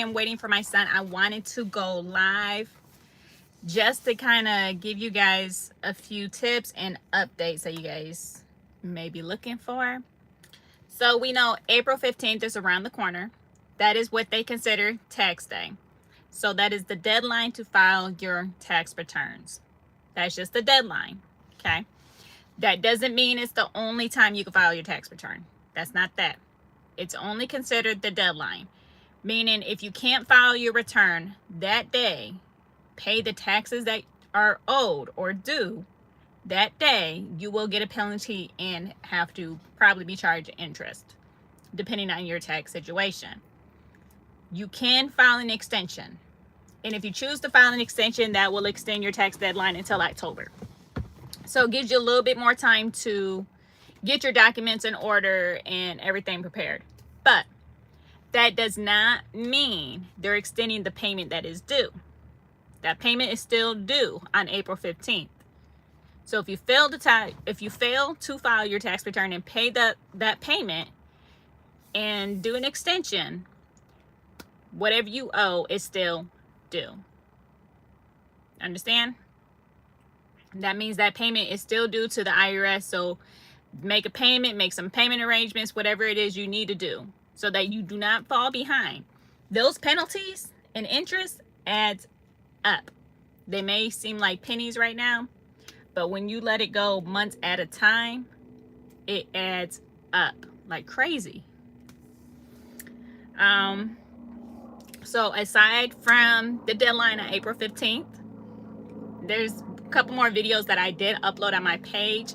am waiting for my son, I wanted to go live just to kind of give you guys a few tips and updates that you guys may be looking for. So we know April 15th is around the corner. That is what they consider tax day. So that is the deadline to file your tax returns. That's just the deadline, okay? That doesn't mean it's the only time you can file your tax return. That's not that. It's only considered the deadline, meaning if you can't file your return that day, pay the taxes that are owed or due that day, you will get a penalty and have to probably be charged interest, depending on your tax situation. You can file an extension. And if you choose to file an extension, that will extend your tax deadline until October. So it gives you a little bit more time to get your documents in order and everything prepared. But that does not mean they're extending the payment that is due. That payment is still due on April 15th. So if you fail to file your tax return and pay that payment and do an extension, whatever you owe is still due. Understand? That means that payment is still due to the IRS. So make a payment, make some payment arrangements, whatever it is you need to do so that you do not fall behind. Those penalties and interest adds up. They may seem like pennies right now, but when you let it go months at a time, it adds up like crazy. So aside from the deadline on April 15th, there's a couple more videos that I did upload on my page,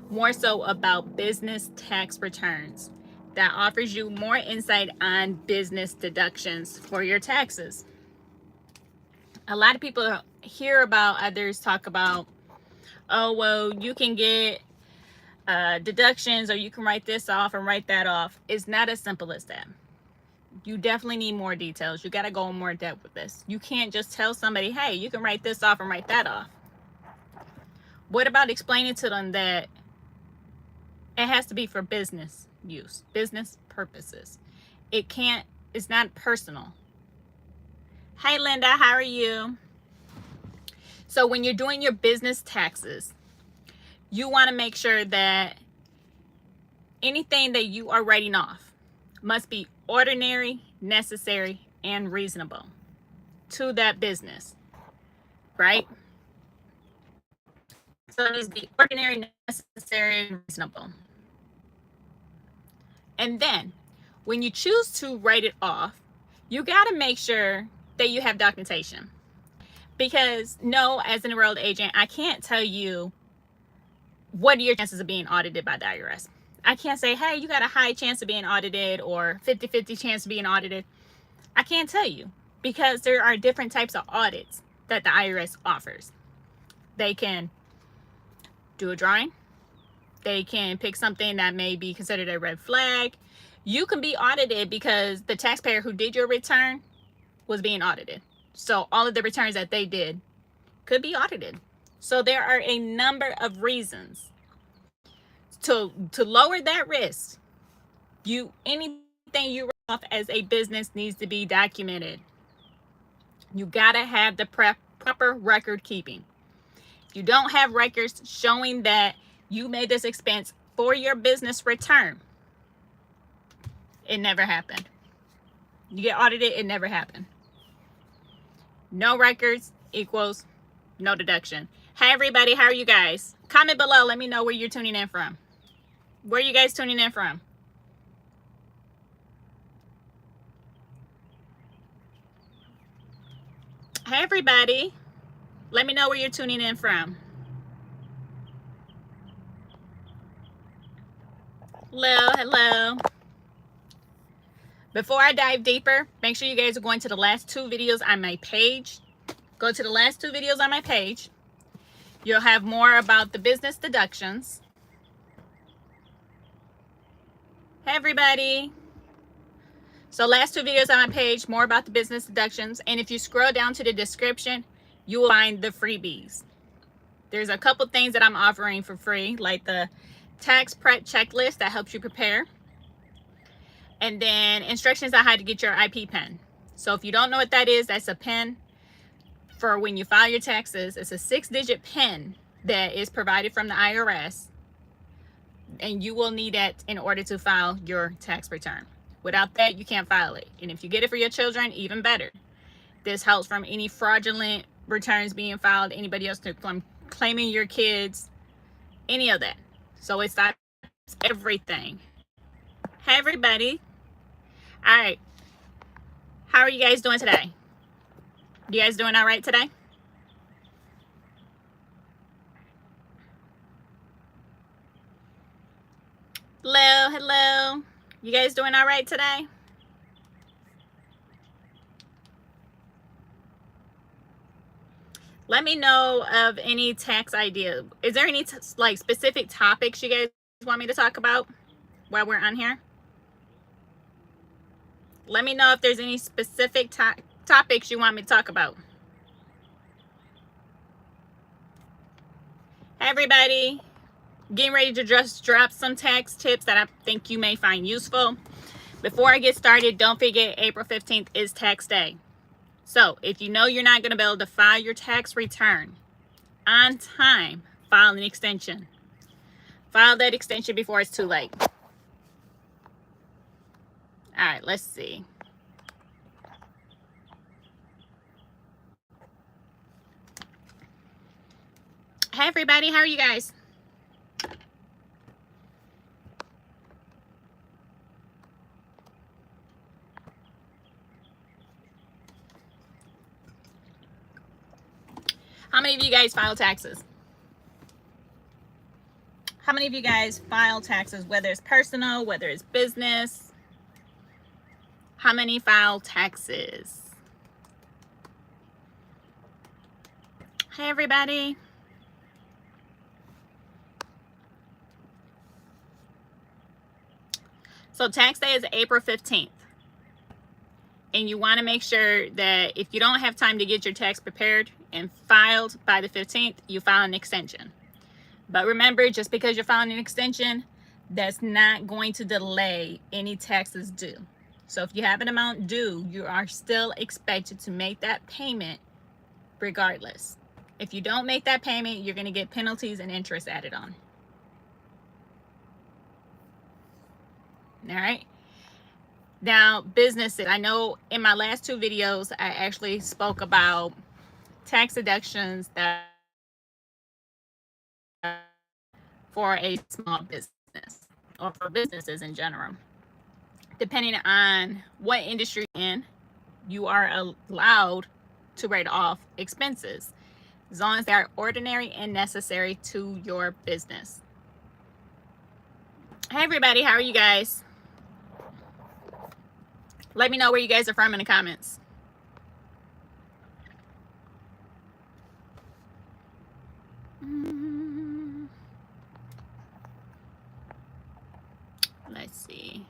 more so about business tax returns, that offers you more insight on business deductions for your taxes. A lot of people hear about, others talk about, oh, well, you can get deductions, or you can write this off and write that off. It's not as simple as that. You definitely need more details. You got to go in more depth with this. You can't just tell somebody, hey, you can write this off and write that off. What about explaining to them that it has to be for business use, business purposes? It's not personal. Hi, Linda, how are you? So when you're doing your business taxes, you want to make sure that anything that you are writing off must be ordinary, necessary, and reasonable to that business, right? So it needs to be ordinary, necessary, and reasonable. And then when you choose to write it off, you got to make sure that you have documentation. Because no, as an enrolled agent, I can't tell you what are your chances of being audited by the IRS. I can't say, hey, you got a high chance of being audited or 50-50 chance of being audited. I can't tell you, because there are different types of audits that the IRS offers. They can do a drawing. They can pick something that may be considered a red flag. You can be audited because the taxpayer who did your return was being audited. So all of the returns that they did could be audited. So there are a number of reasons to lower that risk. Anything you write off as a business needs to be documented. You gotta have the proper record keeping. If you don't have records showing that you made this expense for your business return, it never happened. You get audited, it never happened. No records equals no deduction. Hi everybody, how are you guys? Comment below, let me know where you're tuning in from. Where are you guys tuning in from? Hi everybody, let me know where you're tuning in from. Hello. Before I dive deeper, make sure you guys are going to the last two videos on my page. Go to the last two videos on my page. You'll have more about the business deductions. Hey everybody. So last two videos on my page, more about the business deductions. And if you scroll down to the description, you will find the freebies. There's a couple things that I'm offering for free, like the tax prep checklist that helps you prepare. And then instructions on how to get your IP pen. So if you don't know what that is, that's a PIN for when you file your taxes. It's a 6-digit PIN that is provided from the IRS, and you will need that in order to file your tax return. Without that, you can't file it. And if you get it for your children, even better. This helps from any fraudulent returns being filed, anybody else from claiming your kids, any of that. So it stops everything. Hey everybody. All right. How are you guys doing today? You guys doing all right today? Hello, hello. You guys doing all right today? Let me know of any tax idea. Is there any like specific topics you guys want me to talk about while we're on here? Let me know if there's any specific topics you want me to talk about. Hey everybody, getting ready to just drop some tax tips that I think you may find useful. Before I get started, don't forget April 15th is tax day. So if you know you're not going to be able to file your tax return on time, file an extension. File that extension before it's too late. All right, let's see. Hey everybody, how are you guys? How many of you guys file taxes? How many of you guys file taxes, whether it's personal, whether it's business? How many file taxes? Hey everybody. So tax day is April 15th. And you want to make sure that if you don't have time to get your tax prepared and filed by the 15th, you file an extension. But remember, just because you're filing an extension, that's not going to delay any taxes due. So if you have an amount due, you are still expected to make that payment regardless. If you don't make that payment, you're going to get penalties and interest added on. All right. Now, businesses, I know in my last 2 videos, I actually spoke about tax deductions that for a small business or for businesses in general. Depending on what industry you're in, you are allowed to write off expenses as long as they are ordinary and necessary to your business. Hey everybody, how are you guys? Let me know where you guys are from in the comments. Let's see.